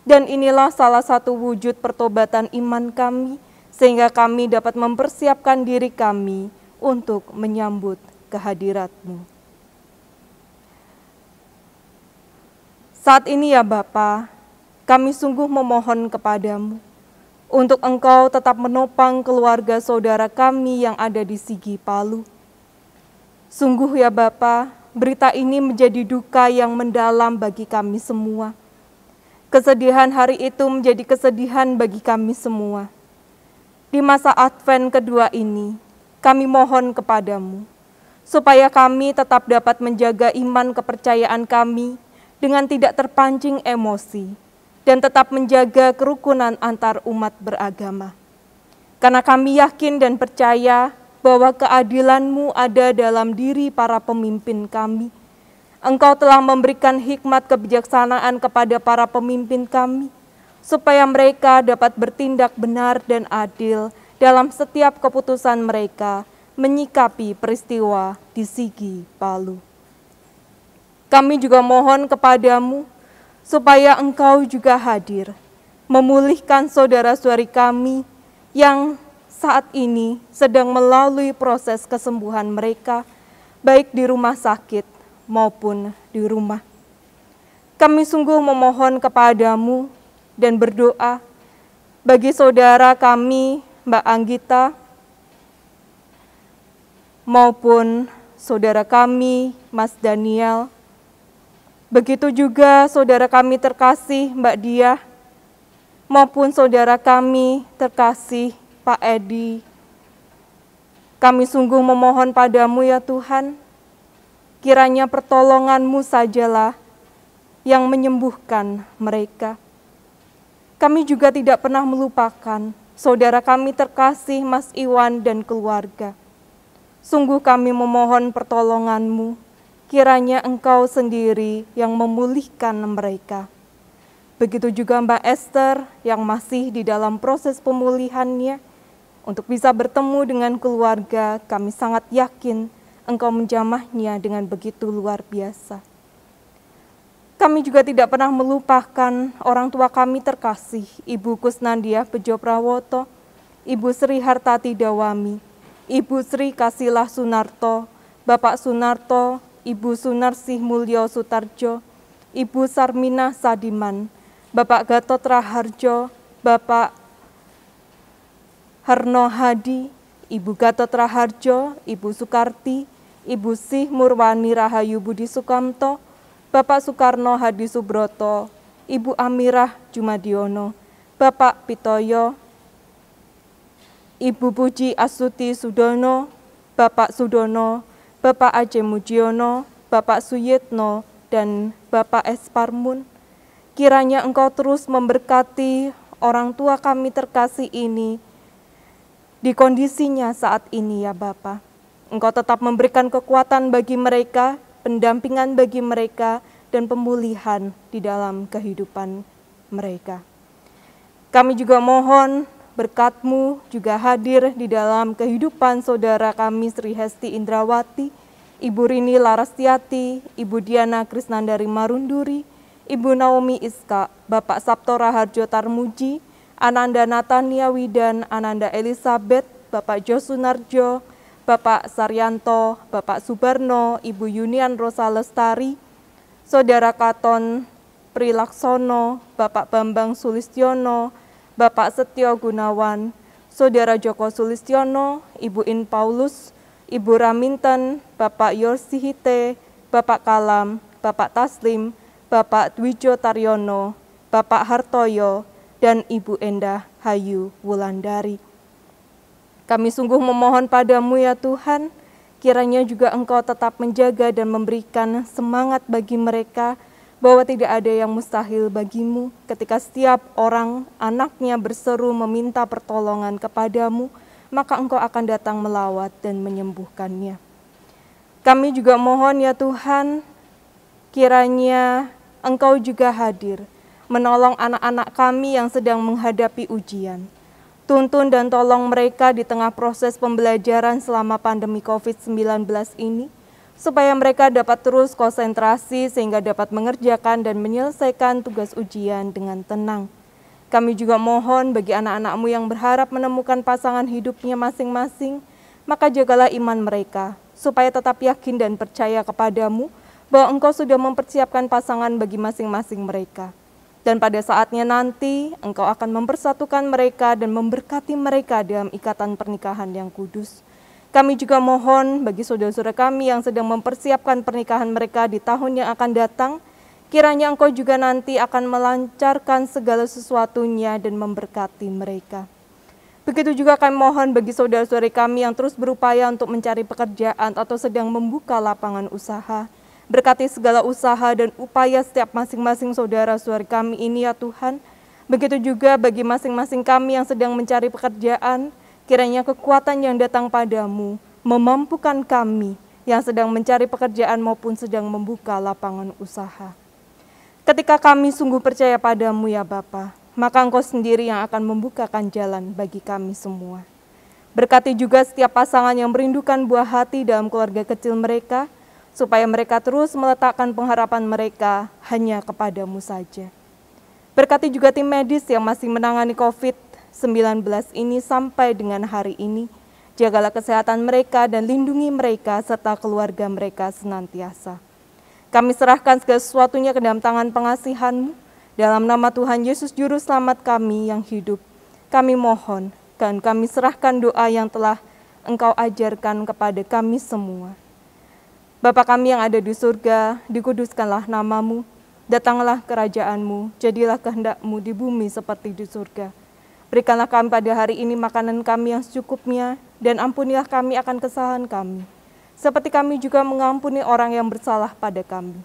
[SPEAKER 3] Dan inilah salah satu wujud pertobatan iman kami, sehingga kami dapat mempersiapkan diri kami untuk menyambut kehadirat-Mu. Saat ini ya Bapa, kami sungguh memohon kepadamu untuk Engkau tetap menopang keluarga saudara kami yang ada di Sigi Palu. Sungguh ya Bapa, berita ini menjadi duka yang mendalam bagi kami semua. Kesedihan hari itu menjadi kesedihan bagi kami semua. Di masa Advent kedua ini, kami mohon kepadamu, supaya kami tetap dapat menjaga iman kepercayaan kami dengan tidak terpancing emosi, dan tetap menjaga kerukunan antar umat beragama. Karena kami yakin dan percaya bahwa keadilan-Mu ada dalam diri para pemimpin kami. Engkau telah memberikan hikmat kebijaksanaan kepada para pemimpin kami, supaya mereka dapat bertindak benar dan adil dalam setiap keputusan mereka menyikapi peristiwa di Sigi Palu. Kami juga mohon kepadamu, supaya Engkau juga hadir, memulihkan saudara-saudari kami yang saat ini sedang melalui proses kesembuhan mereka, baik di rumah sakit maupun di rumah. Kami sungguh memohon kepadamu dan berdoa bagi saudara kami, Mbak Anggita, maupun saudara kami, Mas Daniel. Begitu juga saudara kami terkasih, Mbak Diah, maupun saudara kami terkasih, Pak Edi. Kami sungguh memohon padamu ya Tuhan, kiranya pertolongan-Mu sajalah yang menyembuhkan mereka. Kami juga tidak pernah melupakan saudara kami terkasih Mas Iwan dan keluarga. Sungguh kami memohon pertolongan-Mu, kiranya Engkau sendiri yang memulihkan mereka. Begitu juga Mbak Esther yang masih di dalam proses pemulihannya. Untuk bisa bertemu dengan keluarga, kami sangat yakin Engkau menjamahnya dengan begitu luar biasa. Kami juga tidak pernah melupakan orang tua kami terkasih, Ibu Kusnandia Bejo Prawoto, Ibu Sri Hartati Dawami, Ibu Sri Kasilah Sunarto, Bapak Sunarto, Ibu Sunarsih Mulyo Sutarjo, Ibu Sarmina Sadiman, Bapak Gatot Raharjo, Bapak Harno Hadi, Ibu Gatot Raharjo, Ibu Sukarti, Ibu Sih Murwani Rahayu Budi Sukamto, Bapak Soekarno Hadi Subroto, Ibu Amirah Jumadiono, Bapak Pitoyo, Ibu Puji Astuti Sudono, Bapak Sudono, Bapak Aceh Mujiono, Bapak Suyitno, dan Bapak Esparmun. Kiranya Engkau terus memberkati orang tua kami terkasih ini di kondisinya saat ini ya Bapa. Engkau tetap memberikan kekuatan bagi mereka, pendampingan bagi mereka, dan pemulihan di dalam kehidupan mereka. Kami juga mohon berkat-Mu juga hadir di dalam kehidupan saudara kami Sri Hesti Indrawati, Ibu Rini Larastiati, Ibu Diana Krisnandari Marunduri, Ibu Naomi Iska, Bapak Sabto Raharjo Tarmuji, Ananda Natania Widan, Ananda Elizabeth, Bapak Josunarjo, Bapak Saryanto, Bapak Subarno, Ibu Yunian Rosa Lestari, Saudara Katon Prilaksono, Bapak Bambang Sulistiono, Bapak Setio Gunawan, Saudara Joko Sulistiono, Ibu In Paulus, Ibu Raminten, Bapak Yorsihite, Bapak Kalam, Bapak Taslim, Bapak Dwijo Taryono, Bapak Hartoyo, dan Ibu Endah Hayu Wulandari. Kami sungguh memohon padamu ya Tuhan, kiranya juga Engkau tetap menjaga dan memberikan semangat bagi mereka, bahwa tidak ada yang mustahil bagimu ketika setiap orang anaknya berseru meminta pertolongan kepadamu, maka Engkau akan datang melawat dan menyembuhkannya. Kami juga mohon ya Tuhan, kiranya Engkau juga hadir, menolong anak-anak kami yang sedang menghadapi ujian. Tuntun dan tolong mereka di tengah proses pembelajaran selama pandemi COVID-19 ini, supaya mereka dapat terus konsentrasi sehingga dapat mengerjakan dan menyelesaikan tugas ujian dengan tenang. Kami juga mohon bagi anak-anak-Mu yang berharap menemukan pasangan hidupnya masing-masing, maka jagalah iman mereka, supaya tetap yakin dan percaya kepadamu bahwa Engkau sudah mempersiapkan pasangan bagi masing-masing mereka. Dan pada saatnya nanti, Engkau akan mempersatukan mereka dan memberkati mereka dalam ikatan pernikahan yang kudus. Kami juga mohon bagi saudara-saudara kami yang sedang mempersiapkan pernikahan mereka di tahun yang akan datang, kiranya Engkau juga nanti akan melancarkan segala sesuatunya dan memberkati mereka. Begitu juga kami mohon bagi saudara-saudari kami yang terus berupaya untuk mencari pekerjaan atau sedang membuka lapangan usaha. Berkati segala usaha dan upaya setiap masing-masing saudara-saudari kami ini ya Tuhan. Begitu juga bagi masing-masing kami yang sedang mencari pekerjaan, kiranya kekuatan yang datang padamu memampukan kami yang sedang mencari pekerjaan maupun sedang membuka lapangan usaha. Ketika kami sungguh percaya padamu ya Bapa, maka Engkau sendiri yang akan membukakan jalan bagi kami semua. Berkati juga setiap pasangan yang merindukan buah hati dalam keluarga kecil mereka, supaya mereka terus meletakkan pengharapan mereka hanya kepadamu saja. Berkati juga tim medis yang masih menangani COVID-19 ini sampai dengan hari ini. Jagalah kesehatan mereka dan lindungi mereka serta keluarga mereka senantiasa. Kami serahkan segala sesuatunya ke dalam tangan pengasihan-Mu. Dalam nama Tuhan Yesus Juru Selamat kami yang hidup, kami mohon dan kami serahkan doa yang telah Engkau ajarkan kepada kami semua. Bapa kami yang ada di surga, dikuduskanlah nama-Mu, datanglah kerajaan-Mu, jadilah kehendak-Mu di bumi seperti di surga. Berikanlah kami pada hari ini makanan kami yang secukupnya, dan ampunilah kami akan kesalahan kami, seperti kami juga mengampuni orang yang bersalah pada kami.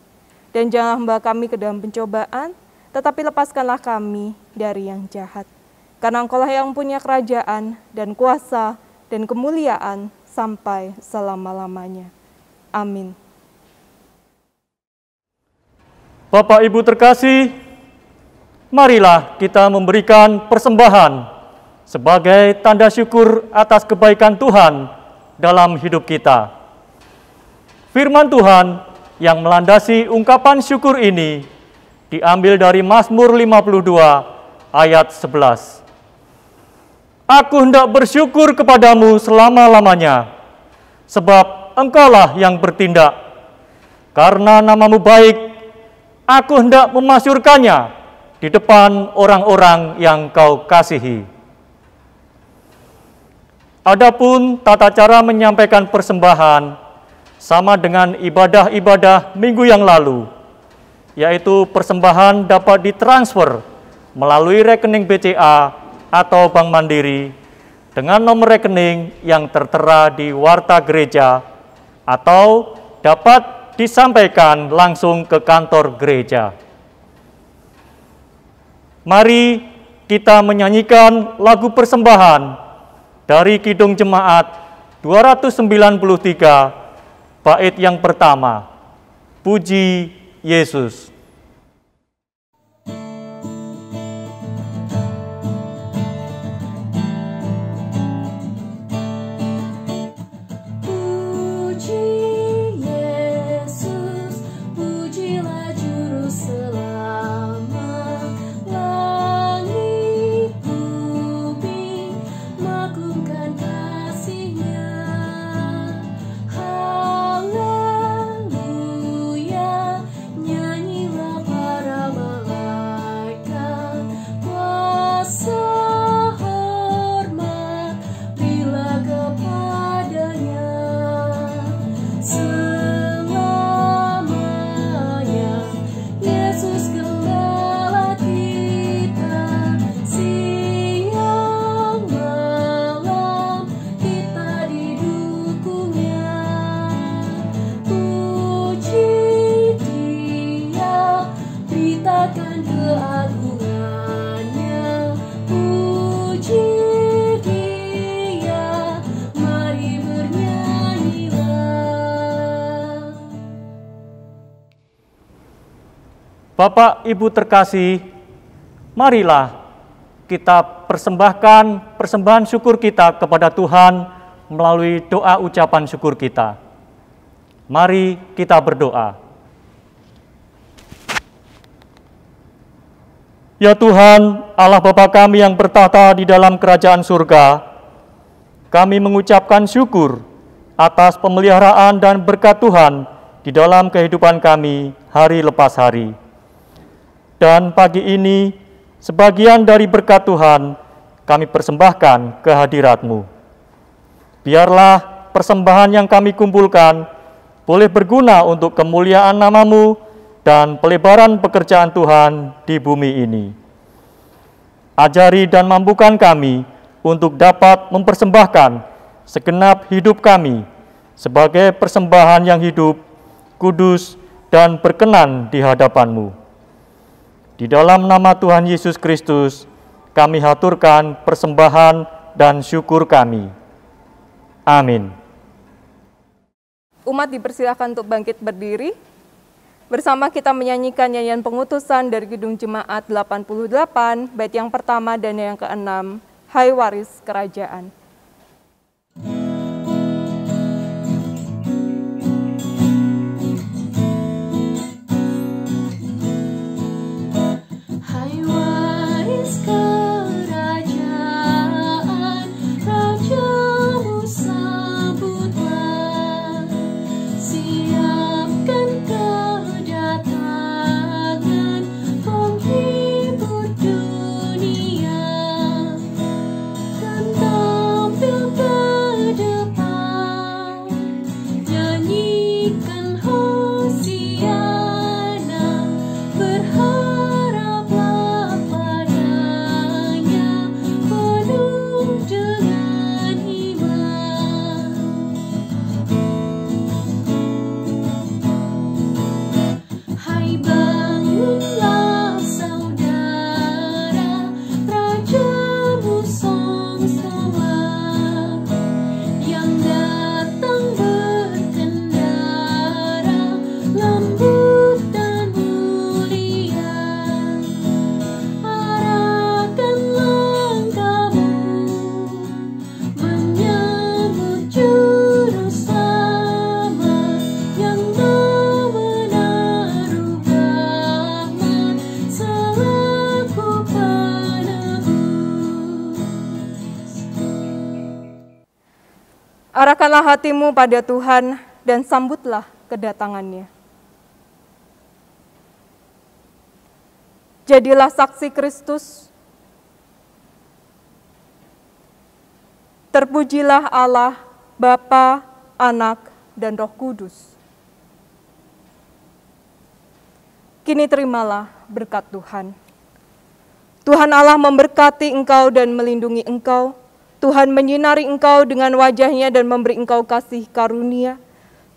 [SPEAKER 3] Dan janganlah membawa kami ke dalam pencobaan, tetapi lepaskanlah kami dari yang jahat. Karena Engkau lah yang punya kerajaan dan kuasa dan kemuliaan sampai selama-lamanya. Amin.
[SPEAKER 8] Bapak Ibu terkasih, marilah kita memberikan persembahan sebagai tanda syukur atas kebaikan Tuhan dalam hidup kita. Firman Tuhan yang melandasi ungkapan syukur ini diambil dari Mazmur 52 ayat 11. Aku hendak bersyukur kepadamu selama-lamanya, sebab Engkaulah yang bertindak. Karena nama-Mu baik, aku hendak memasyurkannya di depan orang-orang yang Kau kasihi. Adapun tata cara menyampaikan persembahan sama dengan ibadah-ibadah minggu yang lalu, yaitu persembahan dapat ditransfer melalui rekening BCA atau Bank Mandiri dengan nomor rekening yang tertera di warta gereja atau dapat disampaikan langsung ke kantor gereja. Mari kita menyanyikan lagu persembahan dari Kidung Jemaat 293, bait yang pertama, Puji Yesus.
[SPEAKER 4] Haleluya, nyanyi
[SPEAKER 8] Bapak Ibu terkasih, marilah kita persembahkan persembahan syukur kita kepada Tuhan melalui doa ucapan syukur kita. Mari kita berdoa. Ya Tuhan, Allah Bapa kami yang bertahta di dalam kerajaan surga, kami mengucapkan syukur atas pemeliharaan dan berkat Tuhan di dalam kehidupan kami hari lepas hari. Dan pagi ini, sebagian dari berkat Tuhan kami persembahkan ke hadirat-Mu. Biarlah persembahan yang kami kumpulkan boleh berguna untuk kemuliaan nama-Mu dan pelebaran pekerjaan Tuhan di bumi ini. Ajari dan mampukan kami untuk dapat mempersembahkan segenap hidup kami sebagai persembahan yang hidup, kudus, dan berkenan di hadapan-Mu. Di dalam nama Tuhan Yesus Kristus, kami haturkan persembahan dan syukur kami. Amin.
[SPEAKER 3] Umat dipersilakan untuk bangkit berdiri. Bersama kita menyanyikan nyanyian pengutusan dari Kidung Jemaat 88, bait yang pertama dan yang keenam, Hai Waris Kerajaan.
[SPEAKER 4] Hai waris kerajaan, rajamu sambutlah, siapkan kedatangan penghibur dunia, dan tampil ke depan, nyanyikan Hosiana, berharaplah padanya penuh dengan iman. Hai bangunlah saudara, rajamu songsonglah, yang datang berkendara lembut dan mulia. Arahkan langkahmu menyambut juru selamat yang menaruh rahmat selaku penebus.
[SPEAKER 3] Arahkanlah hatimu pada Tuhan dan sambutlah kedatangannya. Jadilah saksi Kristus. Terpujilah Allah, Bapa, Anak, dan Roh Kudus. Kini terimalah berkat Tuhan. Tuhan Allah memberkati engkau dan melindungi engkau. Tuhan menyinari engkau dengan wajah-Nya dan memberi engkau kasih karunia.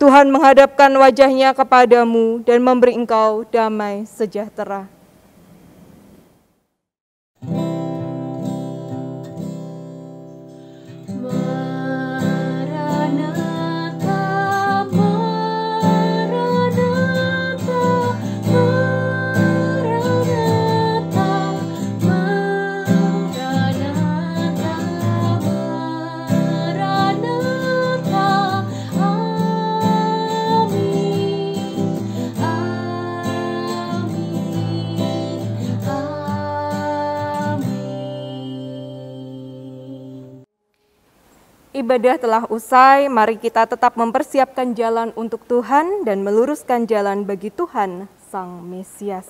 [SPEAKER 3] Tuhan menghadapkan wajah-Nya kepadamu dan memberi engkau damai sejahtera.
[SPEAKER 4] Maranatha, Maranatha, Maranatha, Maranatha, Maranatha, amin, amin, amin.
[SPEAKER 3] Ibadah telah usai, mari kita tetap mempersiapkan jalan untuk Tuhan dan meluruskan jalan bagi Tuhan Sang Mesias.